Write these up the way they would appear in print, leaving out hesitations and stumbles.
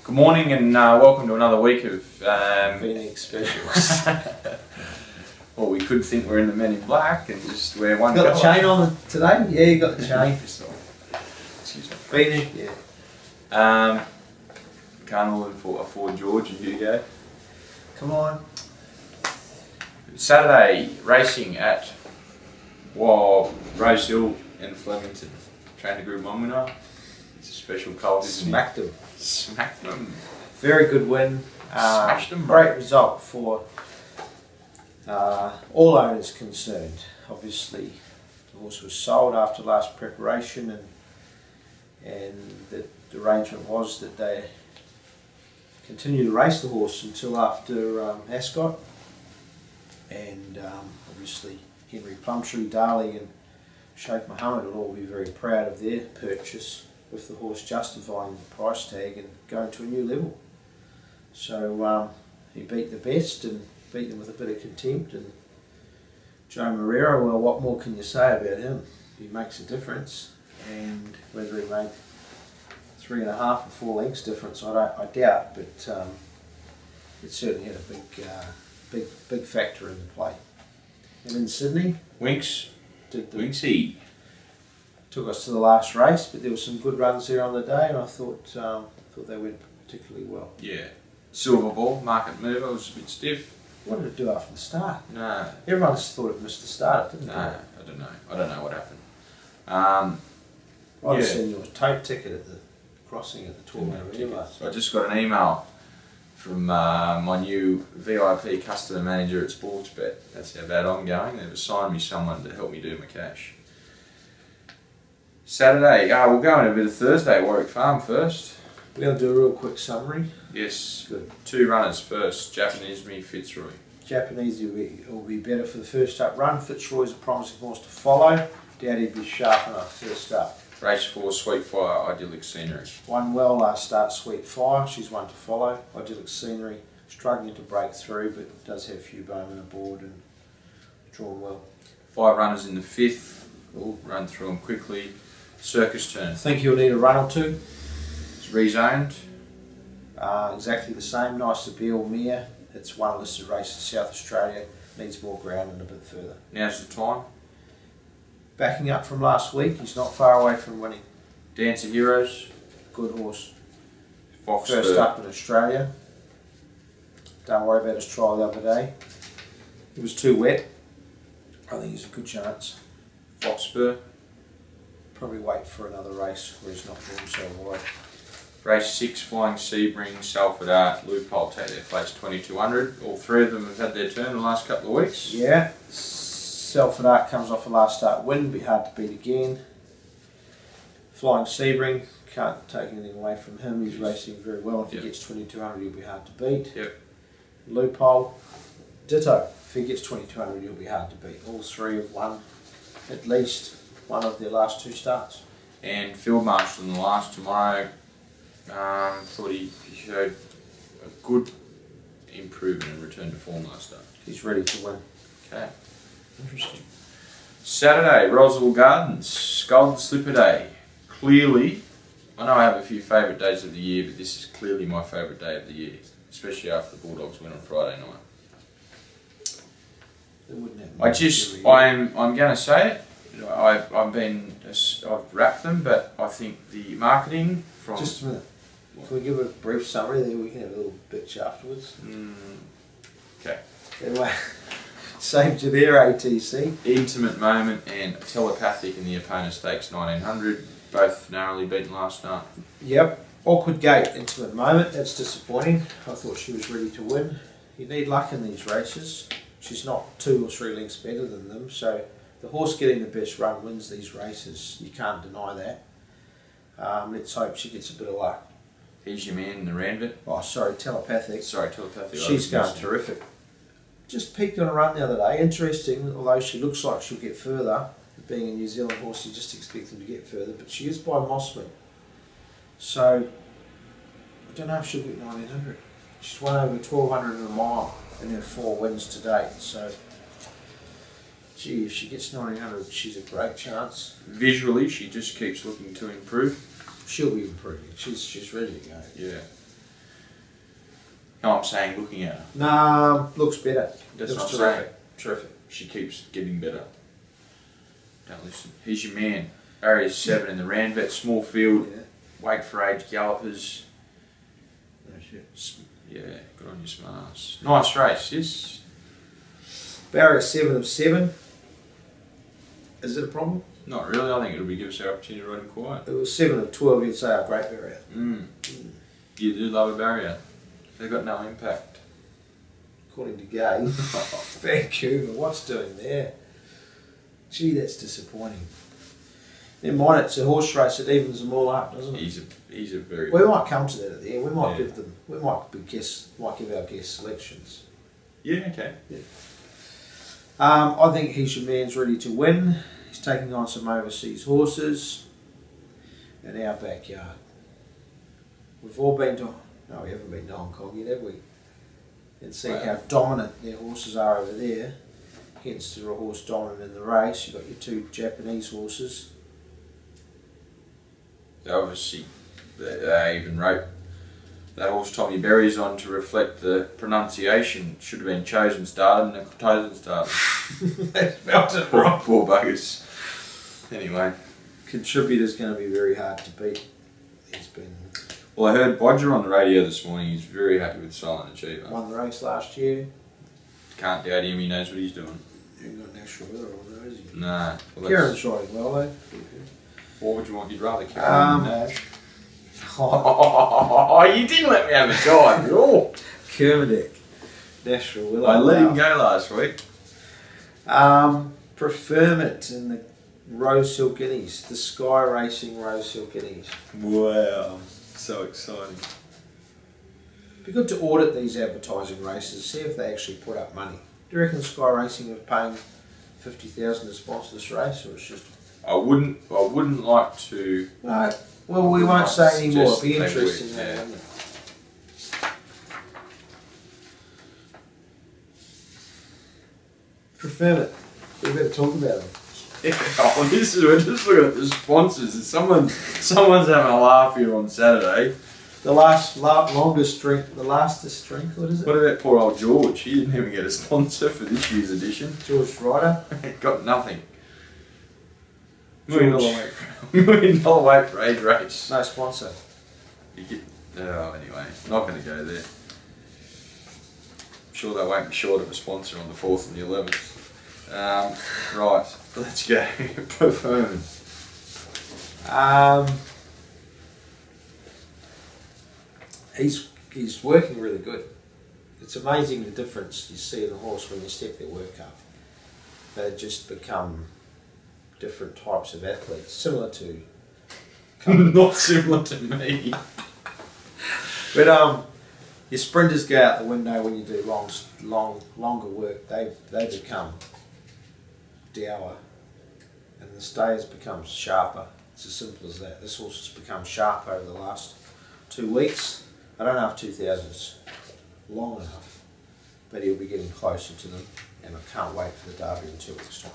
Good morning and welcome to another week of Phoenix Specials. Well, we could think we're in the Men in Black and just wear one. Got the chain on today? Yeah, you got the chain. Excuse me. Phoenix, yeah. Carnival for Ford George and Hugo. Come on. Saturday racing at Rosehill and Flemington. Trained a Group 1 winner. It's a special colt, isn't Smacked them. Smacked them. Very good win. Smashed them. Great result for all owners concerned. Obviously, the horse was sold after last preparation, and the arrangement was that they continue to race the horse until after Ascot. And obviously, Henry Plumtree, Darley, and Sheikh Mohammed will all be very proud of their purchase, with the horse justifying the price tag and going to a new level. So he beat the best and beat them with a bit of contempt. And Joe Moreira, well, what more can you say about him? He makes a difference, and whether he made 3.5 or 4 lengths difference, I doubt, but it certainly had a big factor in the play. And in Sydney, Winks. Winksy took us to the last race, but there were some good runs there on the day, and I thought they went particularly well. Yeah. Silver ball, market mover, was a bit stiff. What did it do after the start? No. Everyone thought it missed the start, didn't No, it? I don't know. I don't know what happened. I'd have seen your tape ticket at the crossing at the tournament anyway. I just got an email from my new VIP customer manager at Sportsbet. That's how bad I'm going. They've assigned me someone to help me do my cash. Saturday, we'll go in a bit of Thursday, Warwick Farm first. We're going to do a real quick summary. Yes. Good. 2 runners first, Japanese Me, Fitzroy. Japanese will be better for the first up run. Fitzroy's a promising horse to follow. Doubt he'd be sharp enough first up. Race 4, Sweet Fire, Idyllic Scenery. Won well last start, Sweet Fire. She's one to follow. Idyllic Scenery struggling to break through, but does have a few bowmen aboard and drawn well. 5 runners in the 5th. We'll run through them quickly. Circus Turn. I think you'll need a run or two. It's rezoned. Exactly the same. Nice appeal mare. It's one listed race in South Australia. Needs more ground and a bit further. Now's the time. Backing up from last week, he's not far away from winning. Dancer Heroes. Good horse. Fox First Spur. up in Australia. Don't worry about his trial the other day. It was too wet. I think he's a good chance. Fox Spur. Probably wait for another race where he's not doing so wide. Race 6, Flying Sebring, Salford Art, Loophole take their place 2200. All 3 of them have had their turn in the last couple of weeks. Yeah. Salford Art comes off a last start win, be hard to beat again. Flying Sebring, can't take anything away from him, he's racing very well. If he gets 2200 he'll be hard to beat. Yep. Loophole, ditto. If he gets 2200 he'll be hard to beat. All 3 have won at least one of their last 2 starts. And Field Marshal in the last tomorrow, thought he showed a good improvement and return to form last start. He's ready to win. Okay, interesting. Saturday, Rosehill Gardens, Golden Slipper Day. Clearly, I know I have a few favourite days of the year, but this is clearly my favourite day of the year, especially after the Bulldogs win on Friday night. I'm going to say it. I've wrapped them, but I think the marketing from... Just a minute. Can we give a brief summary, then we can have a little bitch afterwards? Okay. Anyway, saved you there, ATC. Intimate Moment and Telepathic in the Opponent Stakes 1900, both narrowly beaten last night. Yep. Awkward gate, Intimate Moment, that's disappointing. I thought she was ready to win. You need luck in these races. She's not 2 or 3 lengths better than them, so the horse getting the best run wins these races. You can't deny that. Let's hope she gets a bit of luck. Here's your man in the Ranvet. Oh, sorry, Telepathic. Sorry, Telepathic. She's going terrific. Just peaked on a run the other day. Interesting, although she looks like she'll get further. Being a New Zealand horse, you just expect them to get further, but she is by Mossman. So, I don't know if she'll get 1900. She's won over 1200 in a mile in her 4 wins to date. So, gee, if she gets 1900, she's a great chance. Visually, she just keeps looking to improve. She'll be improving. She's ready to go. Yeah. No, I'm saying looking at her. No, looks better. That's looks what I'm saying. Terrific. She keeps getting better. Don't listen. Here's your man. Barrier 7 in the Ranvet, small field. Yeah. Wake for age gallopers. No shit. Yeah, good on you, smarts. Nice race, yes. Barrier 7 of 7. Is it a problem? Not really. I think it'll be give us our opportunity to ride him quiet. It was 7 of 12. You'd say a great barrier. You do love a barrier. They've got no impact. According to Gay. Vancouver, what's doing there? Gee, that's disappointing. Never mind, it's a horse race that evens them all up, doesn't it? He's a very. We might come to that at the end. We might give them. We might give our guest selections. Yeah. Okay. Yeah. I think He's Your Man's ready to win. He's taking on some overseas horses in our backyard. We've all been to. No, we haven't been to Hong Kong yet, have we? And see how dominant their horses are over there. Hence, they're a horse dominant in the race. You've got your 2 Japanese horses. They obviously, they even wrote that horse Tommy Berry's on to reflect the pronunciation. Should have been chosen started and chosen started. They spelled it wrong. Poor buggers. Anyway. Contributor's going to be very hard to beat. He's been. Well, I heard Bodger on the radio this morning. He's very happy with Silent Achiever. Won the race last year. Can't doubt him. He knows what he's doing. He ain't got National Weather on there, is he? Nah. Well, Kieran's riding well, though. What would you want? You'd rather Kieran than Nash? Oh, You didn't let me have a dive at all. Kermadec. National Weather. I let him go last week. Preferment in the Rosehill Guineas. The Sky Racing Rosehill Guineas. Wow. So exciting. Be good to audit these advertising races, see if they actually put up money. Do you reckon Sky Racing are paying $50,000 to sponsor this race, or it's just? I wouldn't like to. No. Well, we won't say any more. It'll be They interesting, would, though, yeah. won't it? Preferment. We better talk about them. Oh, we're just looking at the sponsors. Someone's having a laugh here on Saturday. The longest drink, the lastest drink, what is it? What about poor old George? He didn't even get a sponsor for this year's edition. George Ryder. Got nothing. George. $1 million weight for age race. No sponsor. Anyway, not going to go there. I'm sure they won't be short of a sponsor on the 4th and the 11th. Right, let's go. Performance. He's working really good. It's amazing the difference you see in the horse when you step their work up. They just become different types of athletes, similar to. Not similar to me. But your sprinters go out the window when you do longer work. They become dour, and the stayers become sharper. It's as simple as that. This horse has become sharp over the last 2 weeks. I don't know if 2000's long enough, but he'll be getting closer to them, and I can't wait for the Derby in 2 weeks' time.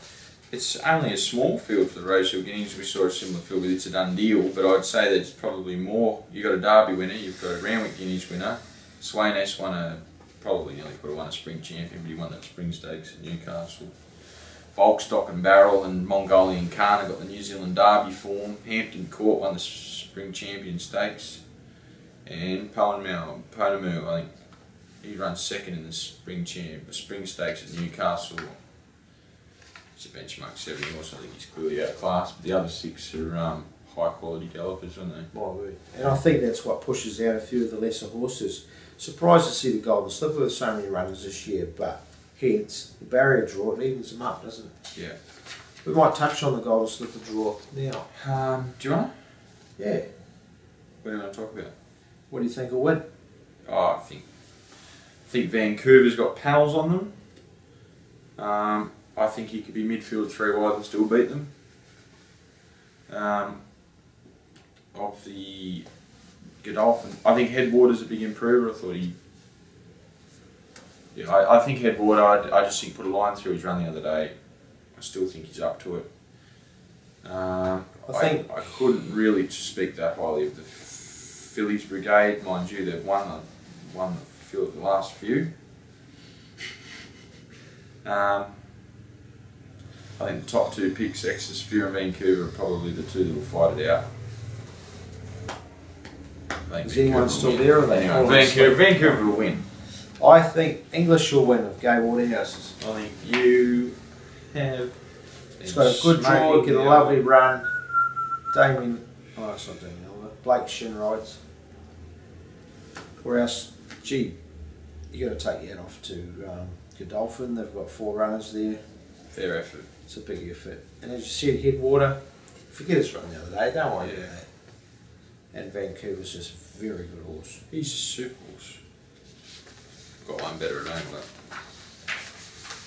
It's only a small field for the Rosehill Guineas. We saw a similar field with It's a Done Deal, but I'd say there's probably more. You've got a Derby winner, you've got a Ranvet Guineas winner. Swain S probably nearly could have won a spring champion, but he won that spring stakes at Newcastle. Volkstock and Barrel and Mongolian Kana got the New Zealand Derby form. Hampton Court won the spring champion stakes. And Ponamu, I think he runs second in the spring stakes at Newcastle. It's a benchmark 70 horse. I think he's clearly outclassed, but the other 6 are high quality gallopers, aren't they? My word. And I think that's what pushes out a few of the lesser horses. Surprised to see the Golden Slipper with so many runners this year, but hence the barrier draw, it evens them up, doesn't it? Yeah. We might touch on the Golden Slipper draw now. Do you want to? Yeah. What do you want to talk about? What do you think will win? Oh, I think Vancouver's got panels on them. I think he could be midfield 3 wide and still beat them. Of the Godolphin, I think Headwater's a big improver. I think Headwater, I just think put a line through his run the other day. I still think he's up to it. I couldn't really speak that highly of the Phillies Brigade. Mind you, they've won the feel at the last few. I think the top two picks, Exeter Sphere and Vancouver, are probably the two that will fight it out. Is anyone still there? Or anyway, Vancouver will win. I think English will win of Gay Waterhouses. I think you have. It's got a good draw, get a lovely run. Damien, oh, it's not Damien, Blake Shin rides. Or else, gee, you got to take your hat off to Godolphin. They've got 4 runners there. Fair effort. It's a big effort. And as you said, Headwater, forget his run the other day, don't worry about that. And Vancouver's just a very good horse. He's a super horse. Got one better at home,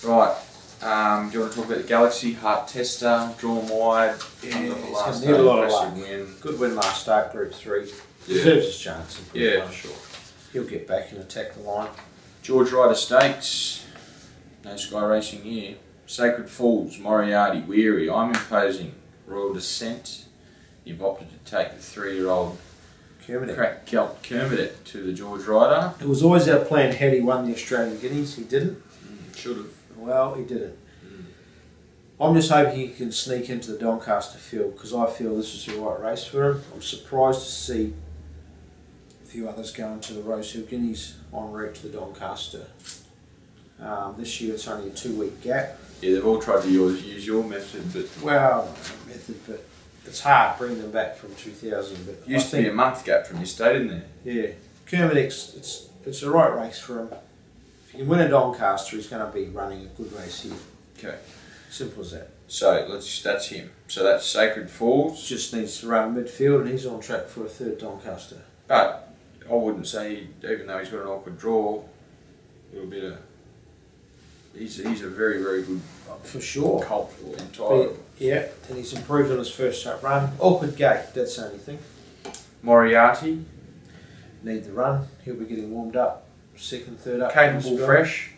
though. Right. Do you want to talk about the Galaxy Heart Tester, drawn wide? Yeah, he's need a lot of luck. Win. Good win last start, Group 3. Yeah. Deserves his chance. Yeah, sure. He'll get back and attack the line. Ryder Stakes. No Sky Racing here. Sacred Falls, Moriarty, Weary, I'm Imposing, Royal Descent. You've opted to take the 3-year-old crack Gelt Kermit to the George Ryder. It was always our plan had he won the Australian Guineas. He didn't. Should have. Well, he didn't. I'm just hoping he can sneak into the Doncaster field because I feel this is the right race for him. I'm surprised to see a few others going to the Rosehill Guineas en route to the Doncaster. This year it's only a 2-week gap. Yeah, they've all tried to use your method, but... Well, not method, but it's hard bringing them back from 2000. But used to be a month gap from your state, didn't there? Yeah. Kermit, it's the right race for him. If he can win a Doncaster, he's going to be running a good race here. Okay. Simple as that. So that's him. So that's Sacred Falls. Just needs to run midfield and he's on track for a 3rd Doncaster. But I wouldn't say, even though he's got an awkward draw, a little bit of... He's a very, very good... For sure. Colt entire. Yeah, and he's improved on his first up run. Awkward gate, that's the only thing. Moriarty. Need the run. He'll be getting warmed up. 2nd, 3rd up. Capable fresh.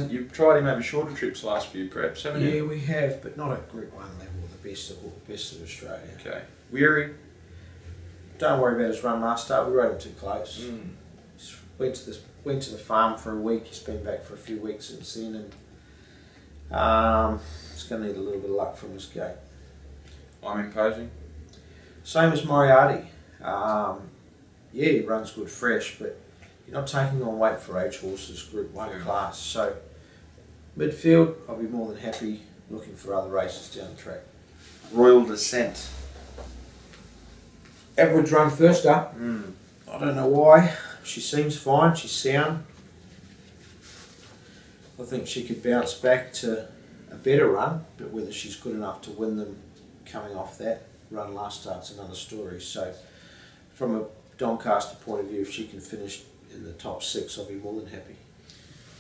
You've tried him over shorter trips last few preps, haven't you? Yeah, we have, but not at Group 1 level, the best of Australia. Okay. Weary. Don't worry about his run last start, we rode him too close. Just went to the farm for a week, he's been back for a few weeks since then, and it's going to need a little bit of luck from this gate. I'm Imposing. Same as Moriarty. Yeah, he runs good fresh, but you're not taking on weight for age horses, Group 1 class. So, midfield, I'll be more than happy looking for other races down the track. Royal Descent. Average run first up. I don't know why. She seems fine, she's sound. I think she could bounce back to a better run, but whether she's good enough to win them coming off that run last start's another story. So, from a Doncaster point of view, if she can finish in the top 6, I'll be more than happy.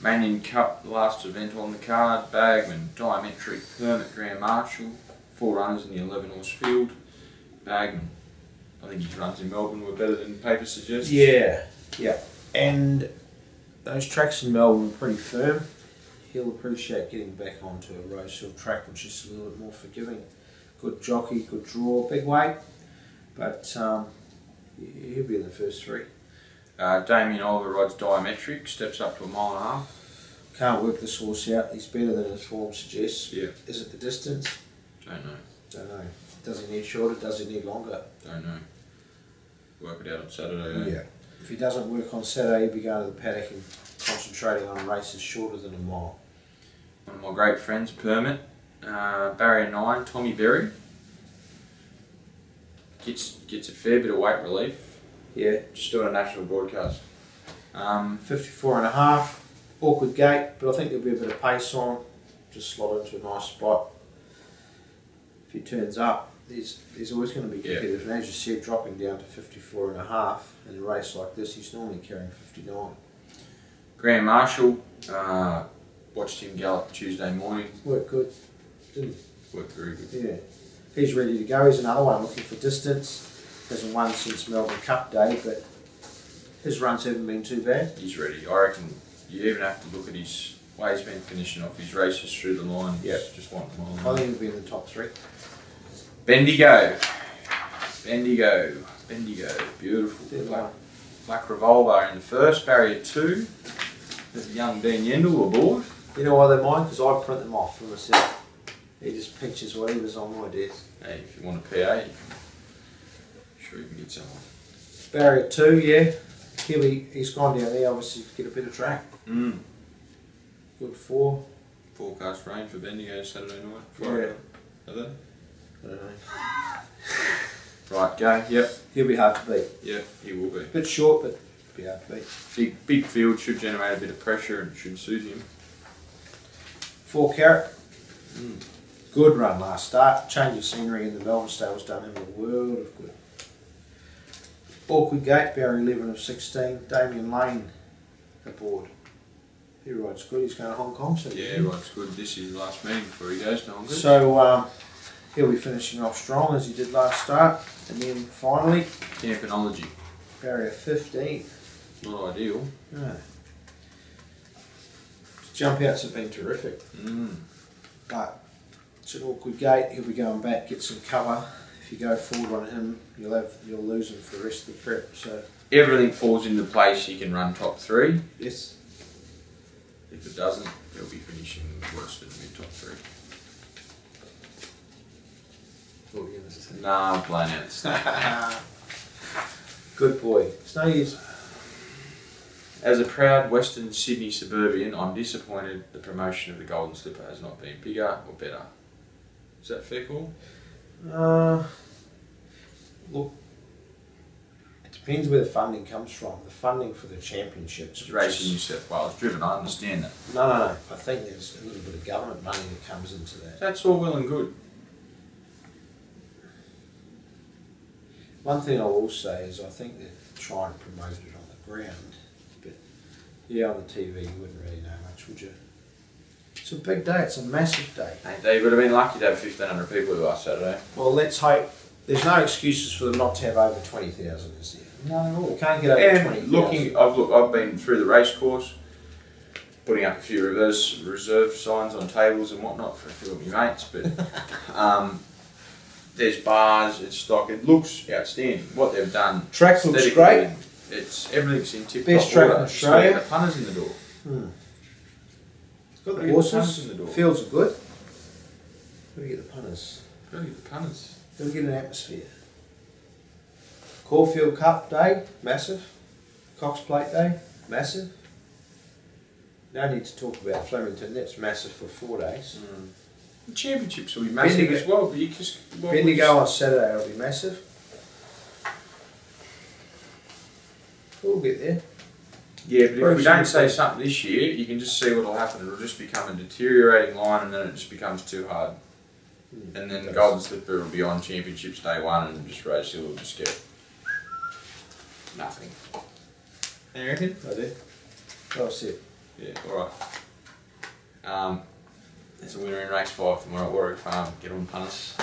Manion Cup, the last event on the card. Bagman, Diametric, Hermit, Grand Marshal. 4 runners in the 11-horse field. Bagman, I think his runs in Melbourne were better than paper suggests. Yeah. And those tracks in Melbourne are pretty firm. He'll appreciate getting back onto a Rosehill track, which is a little bit more forgiving. Good jockey, good draw, big weight. But he'll be in the first 3. Damien Oliver rides Diametric, steps up to 1.5 miles. Can't work this horse out. He's better than his form suggests. Yeah. Is it the distance? Don't know. Does he need shorter? Does he need longer? Don't know. Work it out on Saturday. Yeah. If he doesn't work on Saturday, he'll be going to the paddock and concentrating on races shorter than a mile. One of my great friends, Permit, Barrier 9, Tommy Berry. Gets a fair bit of weight relief. Yeah. Just doing a national broadcast. 54.5, awkward gate, but I think there'll be a bit of pace on. Just slot into a nice spot. If he turns up, there's always going to be competitive. And as you said, dropping down to 54.5 in a race like this, he's normally carrying 59. Grand Marshal, watched him gallop Tuesday morning. Worked good, didn't he? Worked very good. Yeah. He's ready to go. He's another one looking for distance. Hasn't won since Melbourne Cup Day, but his runs haven't been too bad. He's ready. I reckon you even have to look at his way he's been finishing off his races through the line. Yeah. Just one mile. I think he'll be in the top 3. Bendigo. Beautiful. Black Revolver in the first, Barrier 2. There's young Dean Yendall aboard. You know why they mind? Because I print them off for myself. He just pictures whatever's on my desk. Hey, if you want a PA, I'm sure you can get someone. Barrier 2, yeah. He's gone down there obviously to get a bit of track. Good 4. Forecast rain for Bendigo Saturday night. Yeah. Are they? I don't know. Right, go. Yep. He'll be hard to beat. Yep, he will be. Bit short, but be hard to beat. Big field should generate a bit of pressure and should suit him. 4 Carat. Good run last start. Change of scenery in the Melbourne Stable's done him a world of good. Awkward Gate, barrier 11 of 16. Damien Lane aboard. He rides good. He's going to Hong Kong soon. Yeah, rides good. This is the last meeting before he goes to Hong Kong. So he'll be finishing off strong as he did last start. And then finally, Campinology. barrier 15. Not ideal. No. Jump outs have been terrific. But it's an awkward gate. He'll be going back, get some cover. If you go forward on him, you'll lose him for the rest of the prep. So everything falls into place. He can run top 3. yes. If it doesn't, he'll be finishing worse than mid top 3. What were you going to say? Nah, I'm blown out the snake. Good boy. It's no use. As a proud Western Sydney suburban, I'm disappointed the promotion of the Golden Slipper has not been bigger or better. Is that a fair call? Look, it depends where the funding comes from. The funding for the championships. It's racing New South Wales driven, I understand that. No. I think there's a little bit of government money that comes into that. That's all well and good. One thing I will say is I think they're trying to promote it on the ground. But yeah, on the TV you wouldn't really know much, would you? It's a big day, it's a massive day. They would have been lucky to have 1,500 people last Saturday. Well, let's hope. There's no excuses for them not to have over 20,000, is there? No, we can't get over 20,000. I've been through the race course, putting up a few reserve signs on tables and whatnot for a few of my mates, but there's bars, it's stock, it looks outstanding. What they've done. Track looks great. Everything's in tip-top Best track in order. Australia. Got the punters in the door. Got Gotta the get the punters horses, in the door. fields are good. Gotta get the punters. Gotta get the punters. Gotta get an atmosphere. Caulfield Cup Day, massive. Cox Plate Day, massive. No need to talk about Flemington, that's massive for 4 days. The championships will be massive as well, but Bendigo on Saturday will be massive. We'll get there. Yeah, but if we don't say something this year, you can just see what will happen. It'll just become a deteriorating line and then it just becomes too hard. And then the Golden Slipper will be on Championships Day 1 and just Rosehill will just get nothing. You reckon? I do. Well said. Yeah, alright. There's a winner in race 5 tomorrow at Warwick Farm. Get on punters.